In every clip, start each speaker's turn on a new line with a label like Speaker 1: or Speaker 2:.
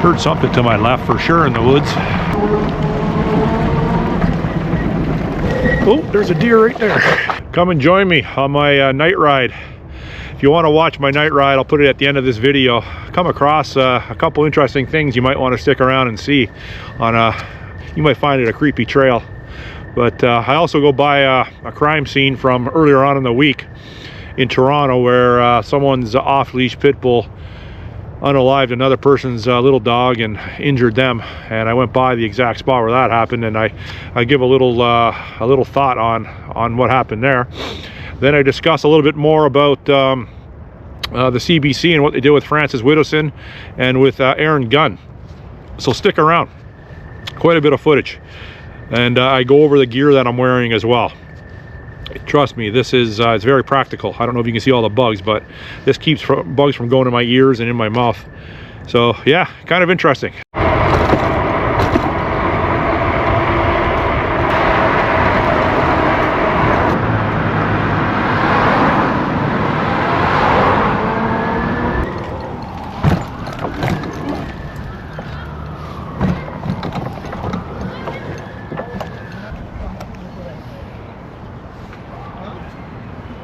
Speaker 1: Heard something to my left for sure in the woods. Oh, there's a deer right there. Come and join me on my night ride. If you want to watch my night ride, I'll put it at the end of this video. Come across a couple interesting things you might want to stick around and see. You might find it a creepy trail. But I also go by a crime scene from earlier on in the week in Toronto where someone's off-leash pit bull unalived another person's little dog and injured them, and I went by the exact spot where that happened, and I give a little thought on what happened there. Then I discuss a little bit more about the CBC and what they did with Francis Widdowson and with Aaron Gunn. So stick around. Quite a bit of footage, and I go over the gear that I'm wearing as well. Trust me, this is it's very practical. I don't know if you can see all the bugs, but this keeps bugs from going in my ears and in my mouth. So yeah, kind of interesting.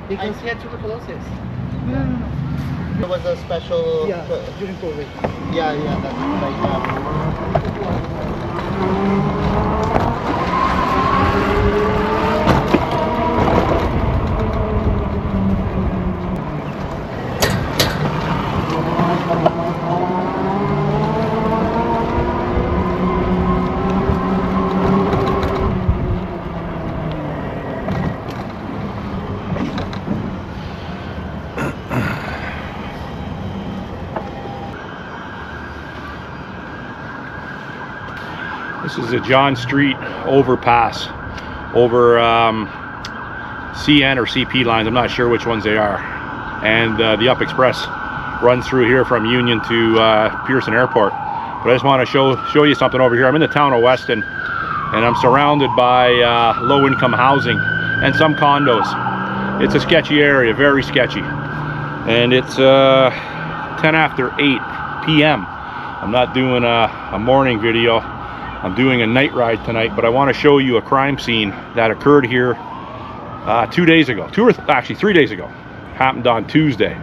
Speaker 2: Because he had tuberculosis.
Speaker 3: No.
Speaker 2: There was a special...
Speaker 3: Yeah, during COVID.
Speaker 2: Yeah, that's
Speaker 1: This is a John Street overpass over CN or CP lines. I'm not sure which ones they are. And the Up Express runs through here from Union to Pearson Airport. But I just want to show you something over here. I'm in the town of Weston, and I'm surrounded by low-income housing and some condos. It's a sketchy area, very sketchy. And it's 10 after 8 p.m. I'm not doing a morning video. I'm doing a night ride tonight, but I want to show you a crime scene that occurred here 2 days ago. Actually 3 days ago. Happened on Tuesday.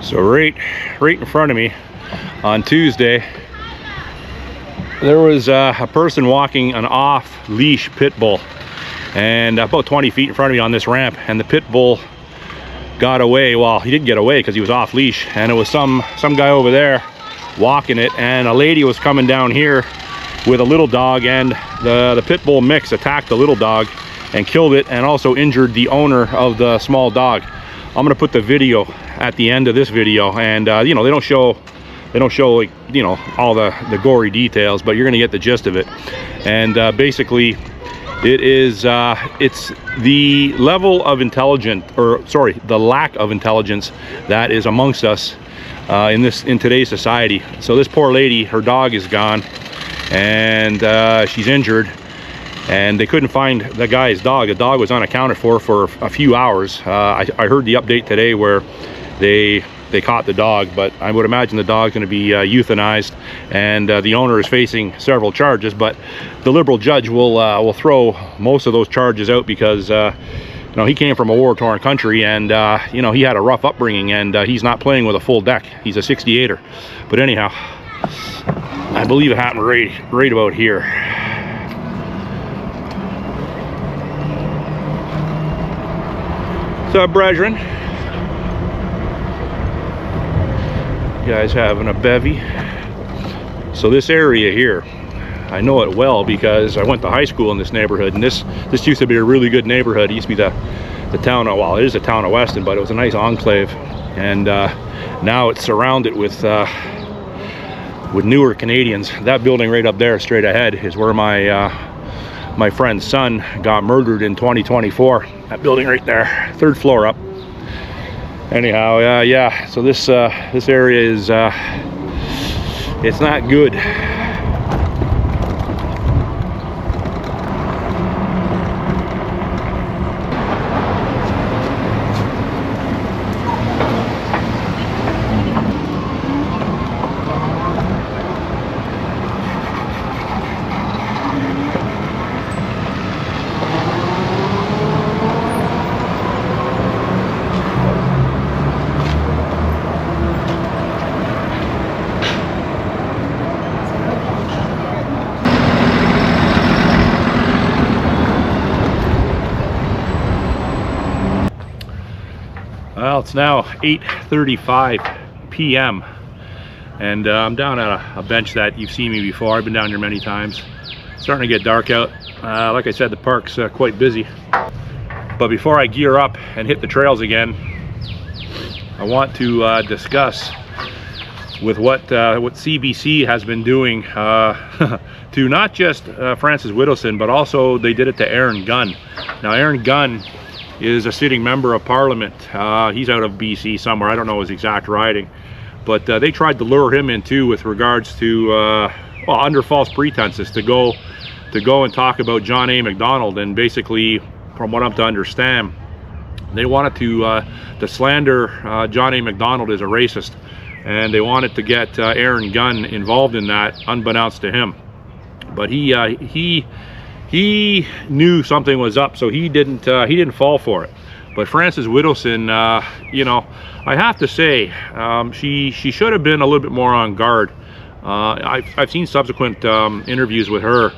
Speaker 1: So right in front of me on Tuesday, there was a person walking an off-leash pit bull, and about 20 feet in front of me on this ramp, and the pit bull got away. Well, he didn't get away because he was off leash, and it was some guy over there walking it, and a lady was coming down here with a little dog, and the pit bull mix attacked the little dog and killed it, and also injured the owner of the small dog. I'm gonna put the video at the end of this video, and you know, they don't show like, you know, all the gory details, but you're gonna get the gist of it. And basically it is it's the level of intelligence, or sorry, the lack of intelligence that is amongst us in today's society. So this poor lady, her dog is gone, and she's injured, and they couldn't find the guy's dog. The dog was unaccounted for a few hours. I heard the update today where they caught the dog, but I would imagine the dog's going to be euthanized, and the owner is facing several charges. But the Liberal judge will throw most of those charges out because you know, he came from a war-torn country, and you know, he had a rough upbringing, and he's not playing with a full deck. He's a 68er. But anyhow, I believe it happened right about here. What's up, brethren? You guys having a bevy? So this area here, I know it well because I went to high school in this neighborhood, and this used to be a really good neighborhood. It used to be the town of, well, it is the town of Weston, but it was a nice enclave, and now it's surrounded with with newer Canadians. That building right up there straight ahead is where my friend's son got murdered in 2024. That building right there, 3rd floor up. Anyhow, yeah, so this area is it's not good. Well, it's now 8:35 p.m. and I'm down at a bench that you've seen me before. I've been down here many times. It's starting to get dark out. Like I said, the park's quite busy. But before I gear up and hit the trails again, I want to discuss with what CBC has been doing to not just Francis Whittleson, but also they did it to Aaron Gunn. Now, Aaron Gunn is a sitting member of Parliament. He's out of BC somewhere. I don't know his exact riding, but they tried to lure him in too with regards to well, under false pretenses to go and talk about John A. Macdonald. And basically, from what I'm to understand, they wanted to slander John A. Macdonald as a racist, and they wanted to get Aaron Gunn involved in that, unbeknownst to him. But he knew something was up, so he didn't fall for it. But Francis Whittleson, you know, I have to say, she should have been a little bit more on guard. I've seen subsequent interviews with her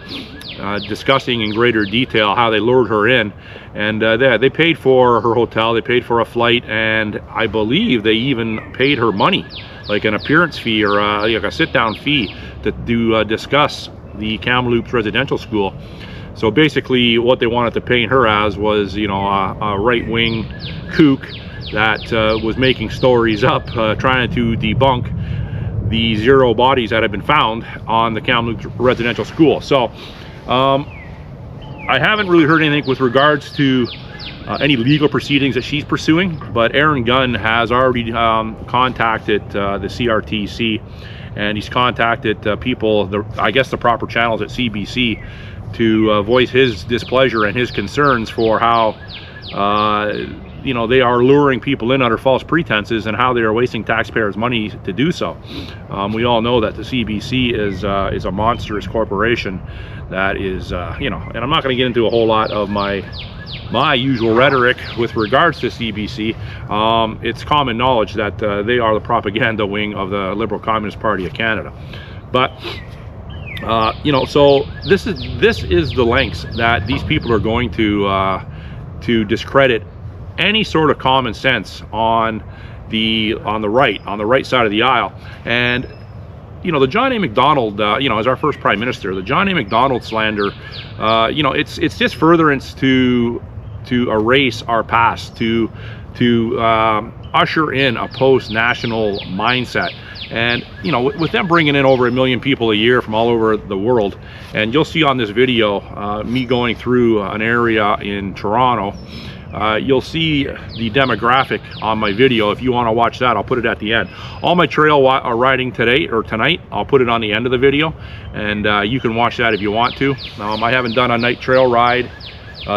Speaker 1: discussing in greater detail how they lured her in, and they paid for her hotel, they paid for a flight, and I believe they even paid her money, like an appearance fee or like a sit-down fee to discuss the Kamloops residential school. So basically what they wanted to paint her as was, you know, a right-wing kook that was making stories up, trying to debunk the 0 bodies that have been found on the Kamloops residential school. So I haven't really heard anything with regards to any legal proceedings that she's pursuing, but Aaron Gunn has already contacted the CRTC, and he's contacted people, I guess the proper channels at CBC, to voice his displeasure and his concerns for how you know, they are luring people in under false pretenses and how they are wasting taxpayers' money to do so. We all know that the CBC is a monstrous corporation that is, you know, and I'm not going to get into a whole lot of my usual rhetoric with regards to CBC. It's common knowledge that they are the propaganda wing of the Liberal Communist Party of Canada. But you know, so this is the lengths that these people are going to discredit any sort of common sense on the right side of the aisle. And you know, the John A. Macdonald, you know, as our first prime minister, the John A. Macdonald slander, you know, it's just furtherance to erase our past, to usher in a post-national mindset. And you know, with them bringing in over 1 million people a year from all over the world, and you'll see on this video me going through an area in Toronto. You'll see the demographic on my video. If you want to watch that, I'll put it at the end. All my trail riding today or tonight, I'll put it on the end of the video, and you can watch that if you want to. I haven't done a night trail ride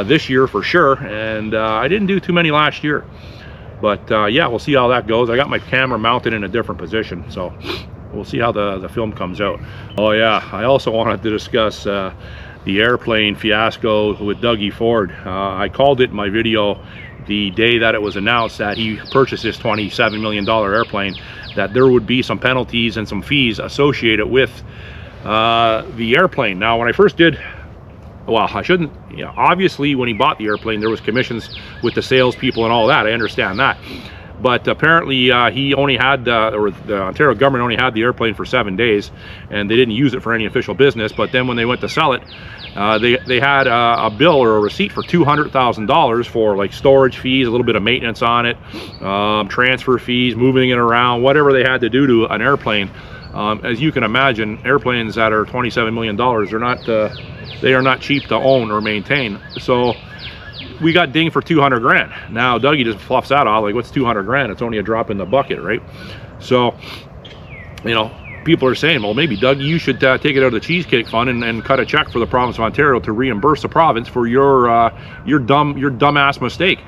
Speaker 1: this year for sure, and I didn't do too many last year. But yeah, we'll see how that goes. I got my camera mounted in a different position, so we'll see how the film comes out. Oh yeah, I also wanted to discuss the airplane fiasco with Dougie Ford. I called it in my video the day that it was announced that he purchased this $27 million airplane, that there would be some penalties and some fees associated with the airplane. Now, when I first did, well, I shouldn't, you know, obviously when he bought the airplane, there was commissions with the salespeople and all that. I understand that. But apparently he only had, or the Ontario government only had the airplane for 7 days, and they didn't use it for any official business. But then when they went to sell it, they had a bill or a receipt for $200,000 for like storage fees, a little bit of maintenance on it, transfer fees, moving it around, whatever they had to do to an airplane As you can imagine, airplanes that are $27 million, they are not cheap to own or maintain. So we got dinged for 200 grand. Now Dougie just fluffs that off like, what's 200 grand? It's only a drop in the bucket, right? So, you know, people are saying, well, maybe Dougie, you should take it out of the Cheesecake Fund and cut a check for the province of Ontario to reimburse the province for your dumbass mistake.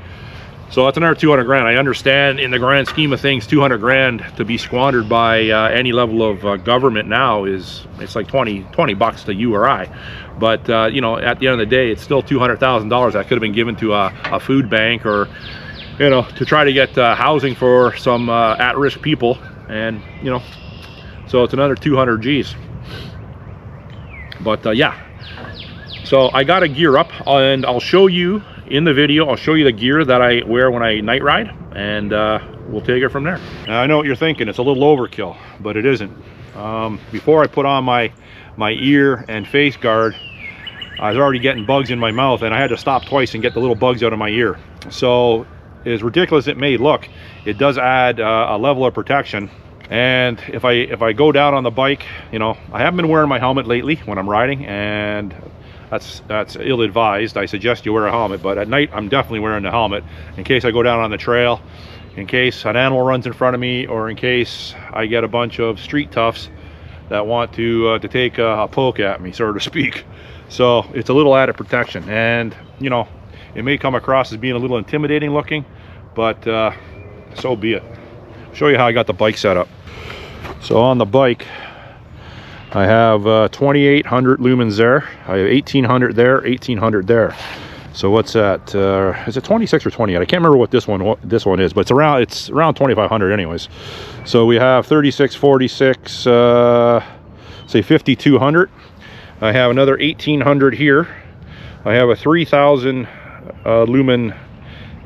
Speaker 1: So that's another 200 grand. I understand in the grand scheme of things, 200 grand to be squandered by any level of government now it's like 20 bucks to you or I. But you know, at the end of the day, it's still $200,000 that could have been given to a food bank, or, you know, to try to get housing for some at-risk people. And, you know, so it's another 200 G's. But yeah, so I got to gear up, and I'll show you in the video. I'll show you the gear that I wear when I night ride, and we'll take it from there. Now, I know what you're thinking, it's a little overkill, but it isn't. Before I put on my ear and face guard, I was already getting bugs in my mouth, and I had to stop twice and get the little bugs out of my ear. So as ridiculous it may look, it does add a level of protection. And if I go down on the bike, you know, I haven't been wearing my helmet lately when I'm riding, and that's ill-advised. I suggest you wear a helmet, but at night I'm definitely wearing the helmet in case I go down on the trail, in case an animal runs in front of me, or in case I get a bunch of street toughs that want to take a poke at me, so to speak. So it's a little added protection, and you know, it may come across as being a little intimidating looking, but so be it. I'll show you how I got the bike set up. So on the bike, I have 2800 lumens there. I have 1800 there, 1800 there. So what's that? Is it 26 or 28? I can't remember what this one is, but it's around 2500 anyways. So we have 36, 46, say 5200. I have another 1800 here. I have a 3000 lumen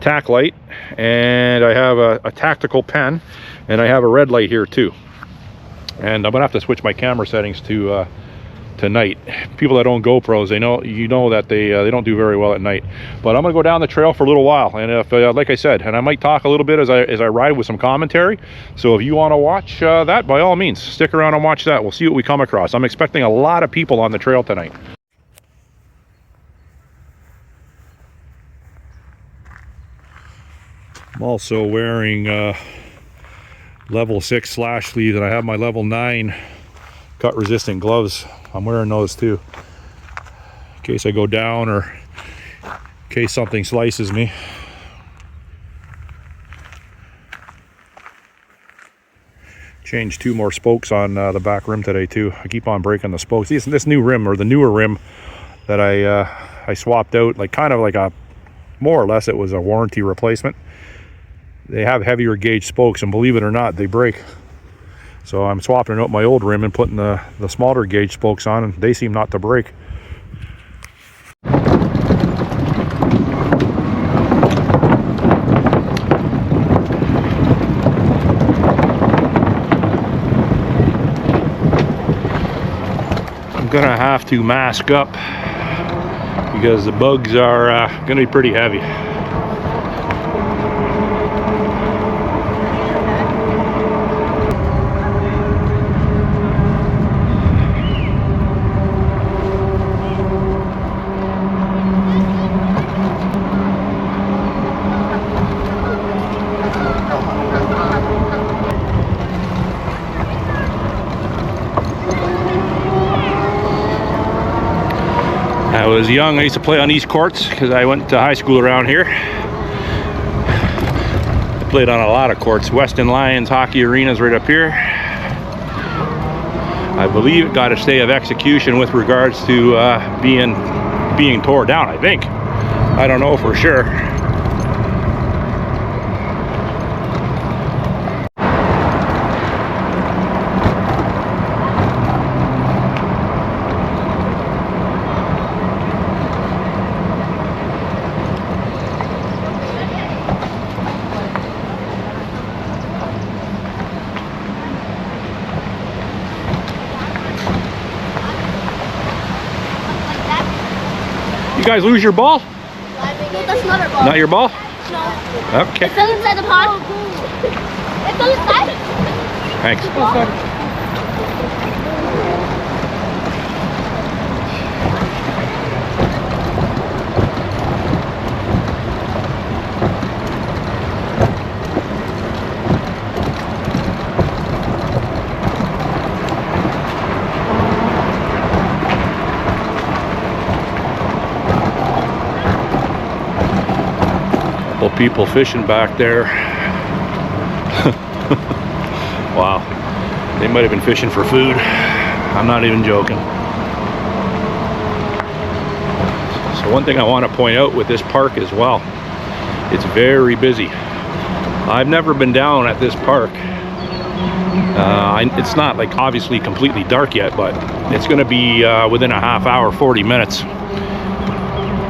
Speaker 1: tack light, and I have a tactical pen, and I have a red light here too. And I'm gonna have to switch my camera settings to night. People that own GoPros, you know that they don't do very well at night. But I'm gonna go down the trail for a little while, and if like I said, and I might talk a little bit as I ride with some commentary. So if you want to watch that, by all means, stick around and watch that. We'll see what we come across. I'm expecting a lot of people on the trail tonight. I'm also wearing level 6 slash sleeves, and I have my level 9 cut resistant gloves. I'm wearing those too, in case I go down or in case something slices me. Changed 2 more spokes on the back rim today too. I keep on breaking the spokes. This new rim, or the newer rim that I swapped out, like kind of like a, more or less it was a warranty replacement. They have heavier gauge spokes, and believe it or not, they break. So I'm swapping out my old rim and putting the smaller gauge spokes on, and they seem not to break. I'm gonna have to mask up because the bugs are gonna be pretty heavy. I was young, I used to play on these courts because I went to high school around here. I played on a lot of courts. Weston Lions hockey arena's right up here. I believe it got a stay of execution with regards to being tore down, I think. I don't know for sure. You guys lose your ball?
Speaker 3: No, that's not our ball.
Speaker 1: Not your ball?
Speaker 3: No.
Speaker 1: Okay.
Speaker 3: It fell inside the pond. It fell inside.
Speaker 1: Thanks. People fishing back there. Wow, they might have been fishing for food. I'm not even joking. So one thing I want to point out with this park as well, it's very busy. I've never been down at this park. It's not like obviously completely dark yet, but it's going to be within a half hour, 40 minutes.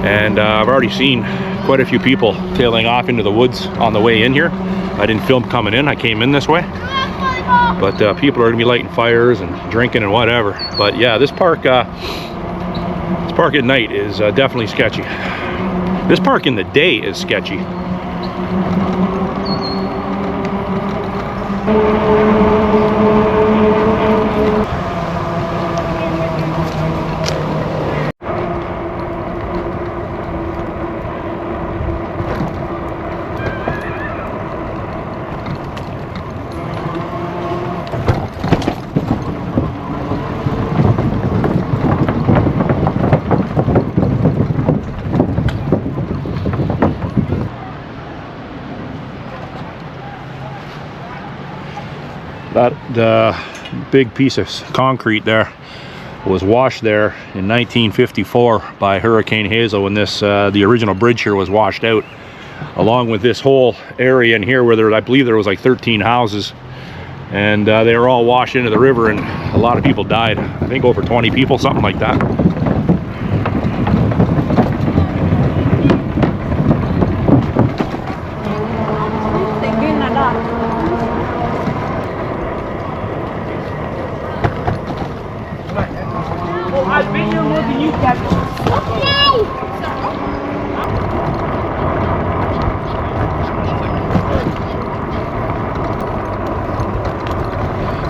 Speaker 1: And I've already seen quite a few people tailing off into the woods on the way in here. I didn't film coming in, I came in this way. But people are gonna be lighting fires and drinking and whatever. But yeah, this park at night is definitely sketchy. This park in the day is sketchy. That big piece of concrete there was washed there in 1954 by Hurricane Hazel when this the original bridge here was washed out, along with this whole area in here where I believe there was like 13 houses, and they were all washed into the river, and a lot of people died. I think over 20 people, something like that.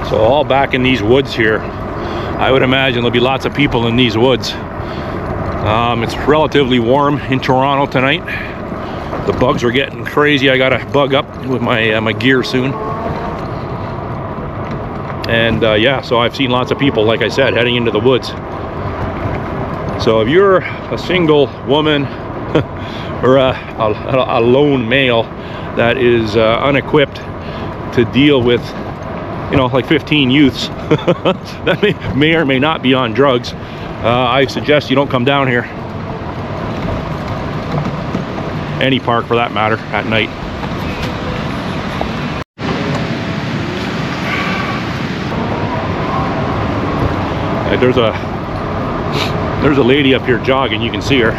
Speaker 1: So all back in these woods here, I would imagine there'll be lots of people in these woods. It's relatively warm in Toronto tonight. The bugs are getting crazy. I gotta bug up with my gear soon. And yeah, so I've seen lots of people, like I said, heading into the woods. So if you're a single woman or a lone male that is unequipped to deal with, you know, like 15 youths that may or may not be on drugs, I suggest you don't come down here. Any park for that matter, at night. There's a lady up here jogging, you can see her.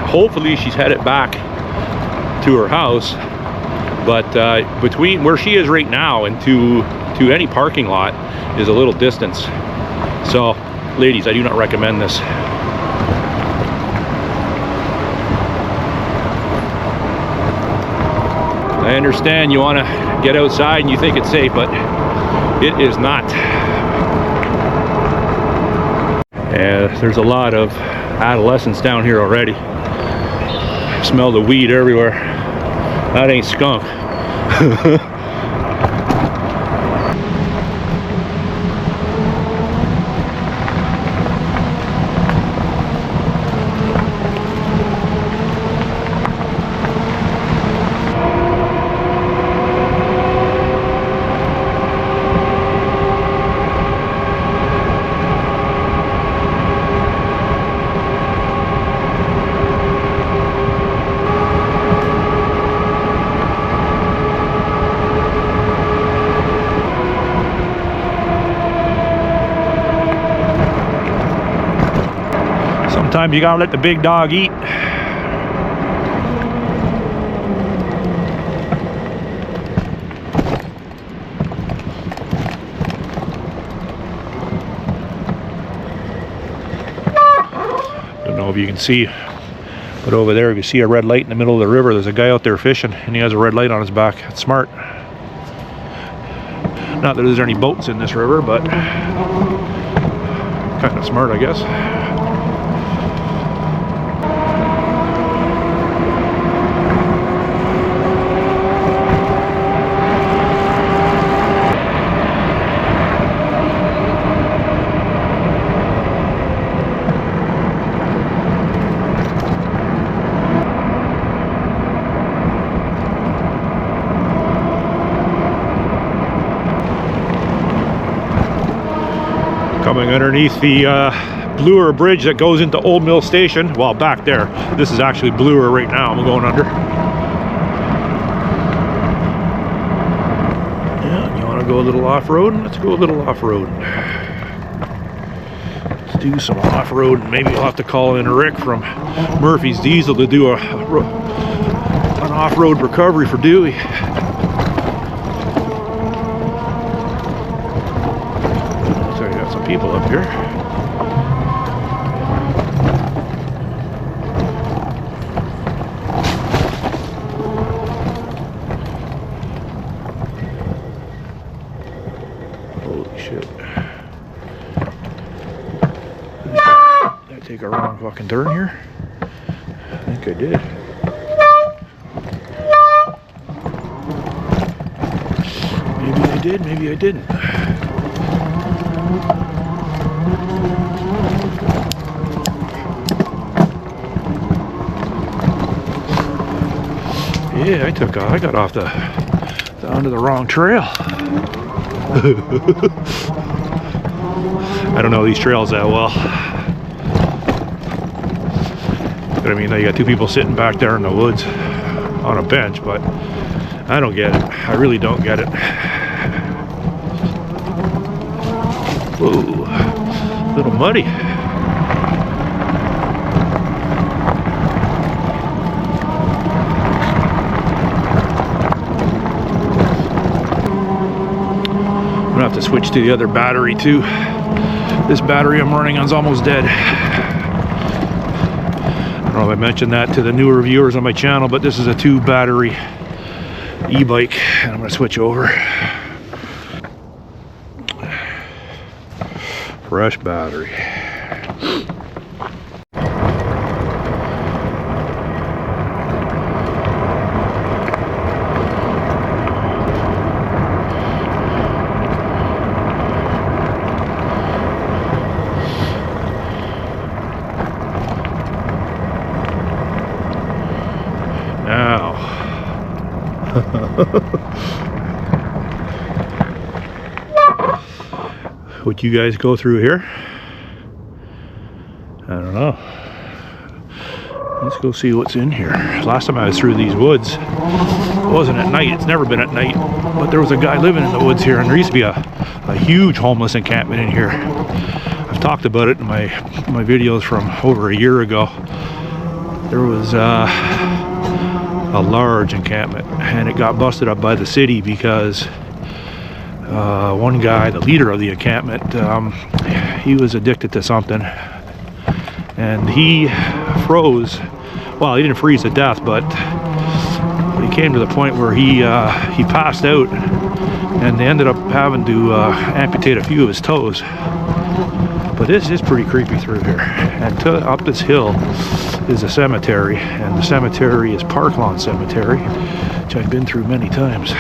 Speaker 1: Hopefully she's headed back to her house. But between where she is right now and to any parking lot is a little distance. So, ladies, I do not recommend this. I understand you want to get outside and you think it's safe, but it is not. And there's a lot of adolescents down here already. I smell the weed everywhere. That ain't skunk. Sometimes you gotta let the big dog eat. Don't know if you can see, but over there, if you see a red light in the middle of the river, there's a guy out there fishing, and he has a red light on his back. It's smart. Not that there's any boats in this river, but kind of smart, I guess. Coming underneath the Bloor Bridge that goes into Old Mill Station. Well, back there. This is actually Bloor right now. I'm going under. Yeah, you want to go a little off-roading? Let's go a little off-roading. Let's do some off-roading. Maybe we'll have to call in Rick from Murphy's Diesel to do an off-road recovery for Dewey. People up here. Holy shit. Did I take a wrong fucking turn here? I think I did. Maybe I did, maybe I didn't. Yeah, I got off onto the wrong trail. I don't know these trails that well. But I mean, you got two people sitting back there in the woods on a bench, but I don't get it. I really don't get it. Whoa, a little muddy. I'm gonna have to switch to the other battery too. This battery I'm running on is almost dead. I don't know if I mentioned that to the newer viewers on my channel, but this is a 2-battery e-bike, and I'm gonna switch over. Fresh battery. Now. What you guys go through here? I don't know. Let's go see what's in here. Last time I was through these woods, it wasn't at night. It's never been at night. But there was a guy living in the woods here, and there used to be a huge homeless encampment in here. I've talked about it in my videos from over a year ago. There was a large encampment, and it got busted up by the city because one guy, the leader of the encampment, he was addicted to something, and he froze. Well, he didn't freeze to death, but he came to the point where he passed out, and they ended up having to amputate a few of his toes. But this is pretty creepy through here. And up this hill is a cemetery, and the cemetery is Park Lawn Cemetery, which I've been through many times.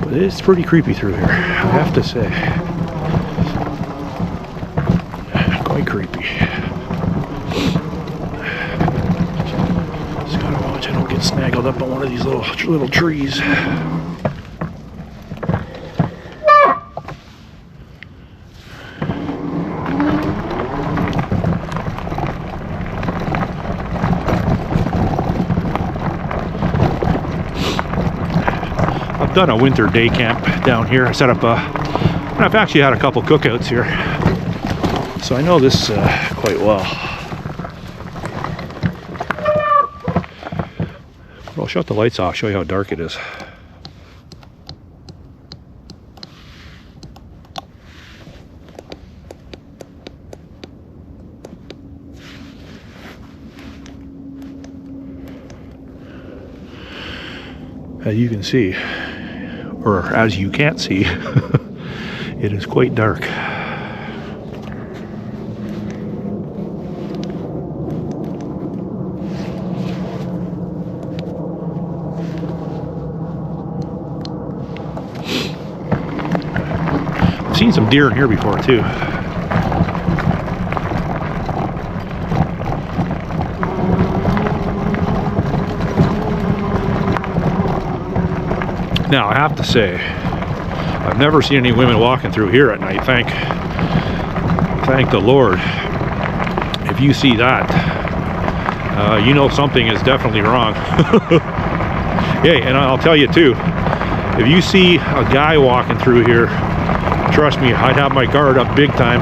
Speaker 1: But it's pretty creepy through here, I have to say. Quite creepy. Just gotta watch I don't get snaggled up on one of these little trees. I've done a winter day camp down here. I set up and I've actually had a couple cookouts here, so I know this quite well. I'll shut the lights off, show you how dark it is. As you can see, or as you can't see, it is quite dark. I've seen some deer in here before too. Now I have to say, I've never seen any women walking through here at night. Thank the Lord. If you see that, you know something is definitely wrong. Yeah, and I'll tell you too, if you see a guy walking through here, trust me, I'd have my guard up big time.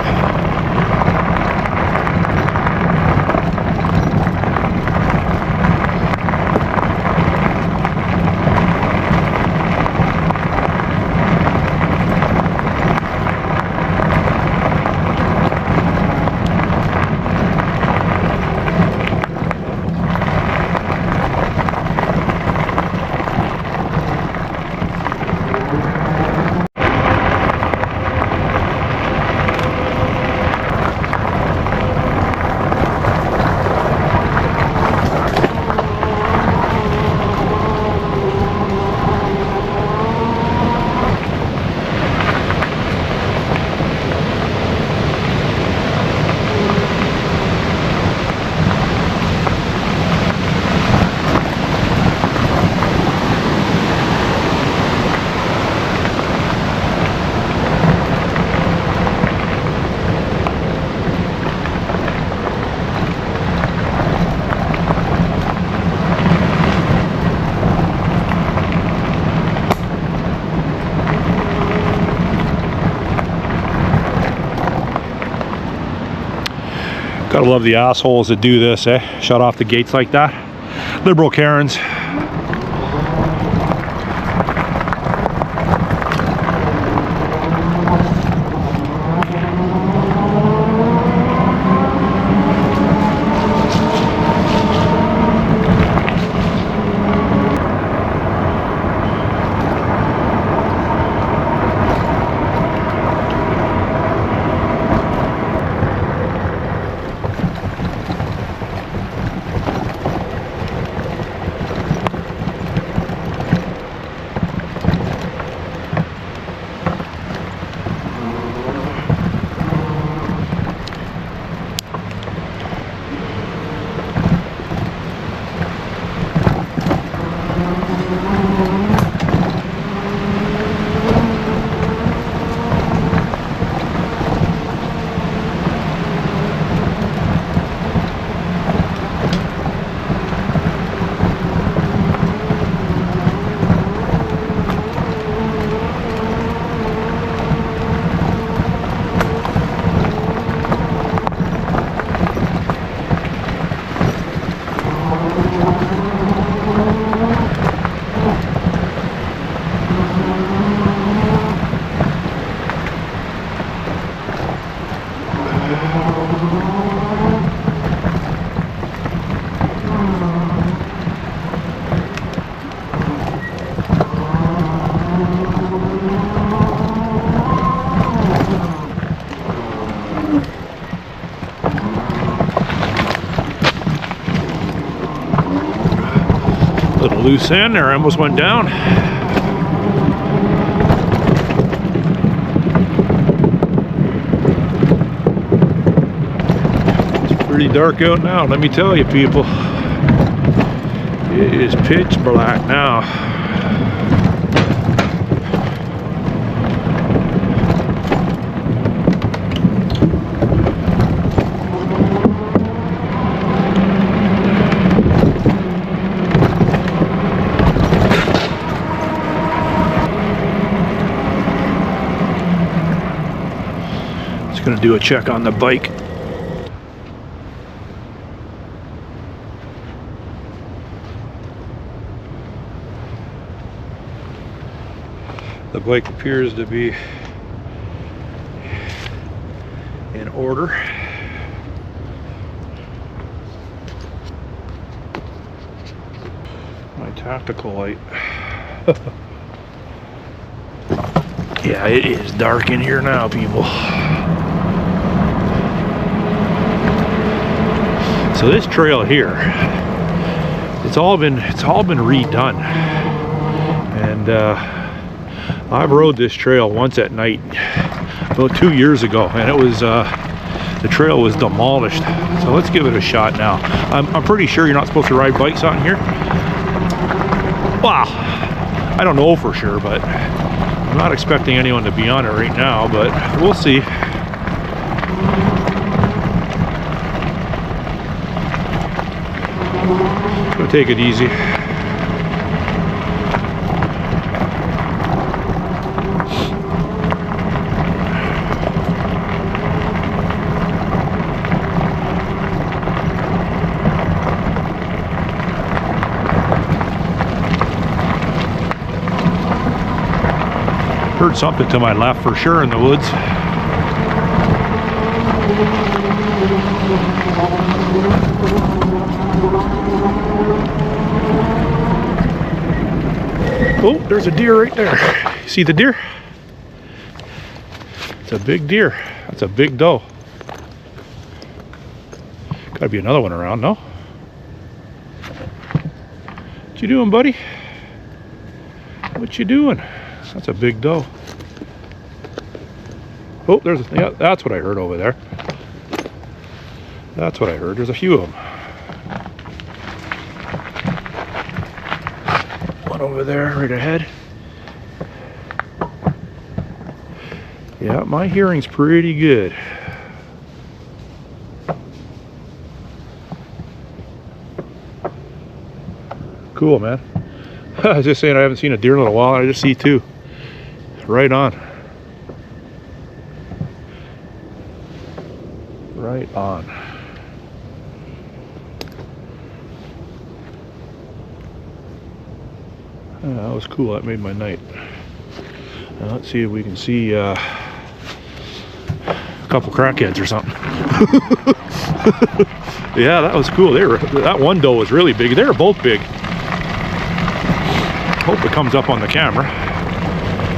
Speaker 1: Gotta love the assholes that do this, eh? Shut off the gates like that. Liberal Karens. Little loose end there, almost went down. It's pretty dark out now, let me tell you people. It is pitch black now. Gonna do a check on the bike. The bike appears to be in order. My tactical light. Yeah, it is dark in here now, people. So this trail here, it's all been redone, and I've rode this trail once at night about 2 years ago, and it was the trail was demolished. So let's give it a shot now. I'm pretty sure you're not supposed to ride bikes on here. Wow, I don't know for sure, but I'm not expecting anyone to be on it right now, but we'll see. Go take it easy. Heard something to my left for sure in the woods. Oh, there's a deer right there. See the deer? It's a big deer. That's a big doe. Gotta be another one around, no? What you doing, buddy? What you doing? That's a big doe. Oh, yeah, that's what I heard over there. That's what I heard. There's a few of them. One over there, right ahead. Yeah, my hearing's pretty good. Cool, man. I was just saying I haven't seen a deer in a while. I just see two. Right on. Right on. That was cool. That made my night. Now let's see if we can see a couple crackheads or something. Yeah, that was cool. That one doe was really big. They were both big. Hope it comes up on the camera.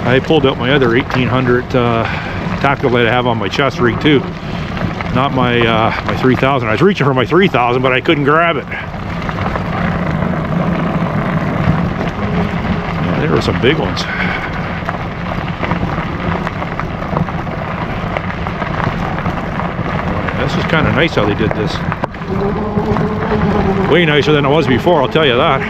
Speaker 1: I pulled out my other 1800 tactical light I have on my chest rig too. Not my my 3000. I was reaching for my 3000, but I couldn't grab it. Yeah, there were some big ones. This is kind of nice how they did this. Way nicer than it was before, I'll tell you that.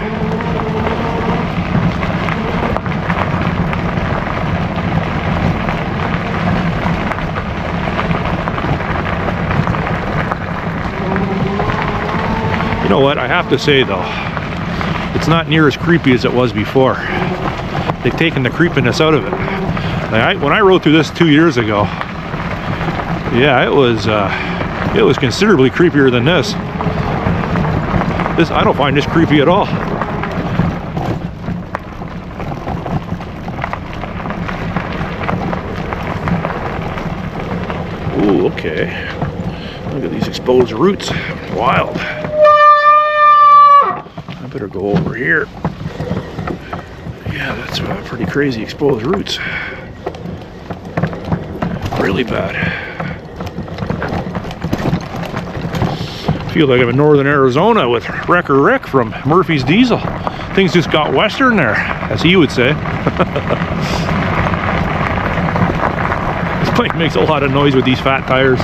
Speaker 1: You know what, I have to say though, it's not near as creepy as it was before. They've taken the creepiness out of it. Like when I rode through this 2 years ago, yeah, it was considerably creepier than this. I don't find this creepy at all. Ooh, okay. Look at these exposed roots. Wild. I better go over here. Yeah, that's pretty crazy exposed roots. Really bad. Feel like I'm in northern Arizona with Wrecker Rick from Murphy's Diesel. Things just got western there, as he would say. This bike makes a lot of noise with these fat tires.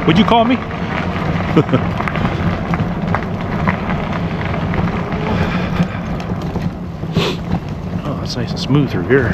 Speaker 1: Would you call me? Oh, it's nice and smooth through here.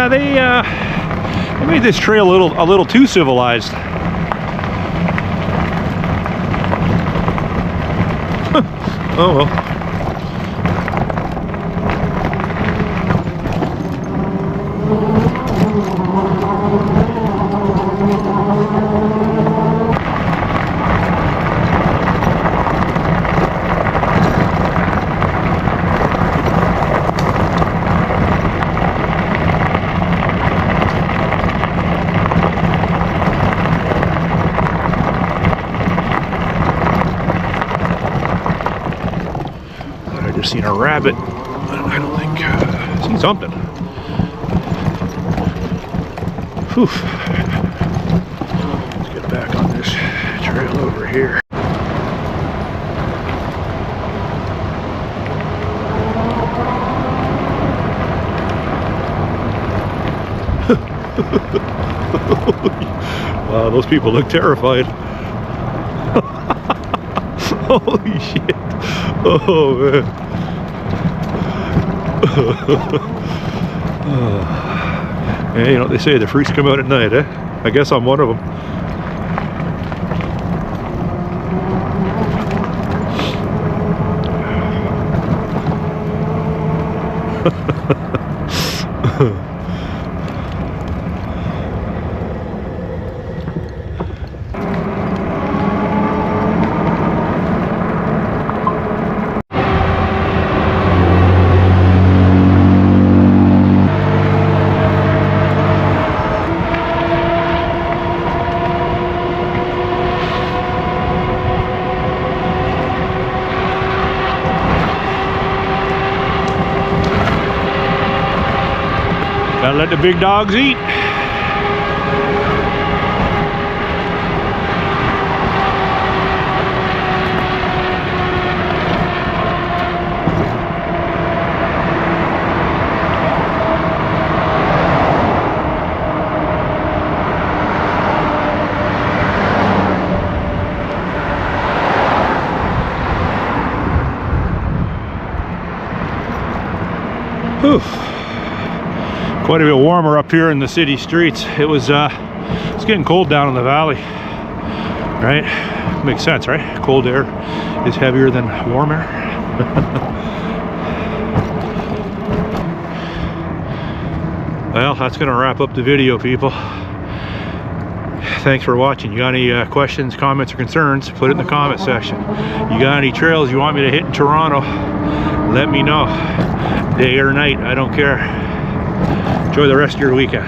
Speaker 1: they made this trail a little too civilized. Oh well. I just seen a rabbit. I don't think I've seen something. Whew. Let's get back on this trail over here. Wow, those people look terrified. Holy shit. Oh man. Yeah, you know what they say, the freaks come out at night, eh? I guess I'm one of them. Gotta let the big dogs eat. Whew. Quite a bit warmer up here in the city streets. It's getting cold down in the valley, right? Makes sense, right? Cold air is heavier than warm air. Well, that's gonna wrap up the video, people. Thanks for watching. You got any questions, comments, or concerns, put it in the comment section. You got any trails you want me to hit in Toronto, let me know. Day or night, I don't care. Enjoy the rest of your weekend.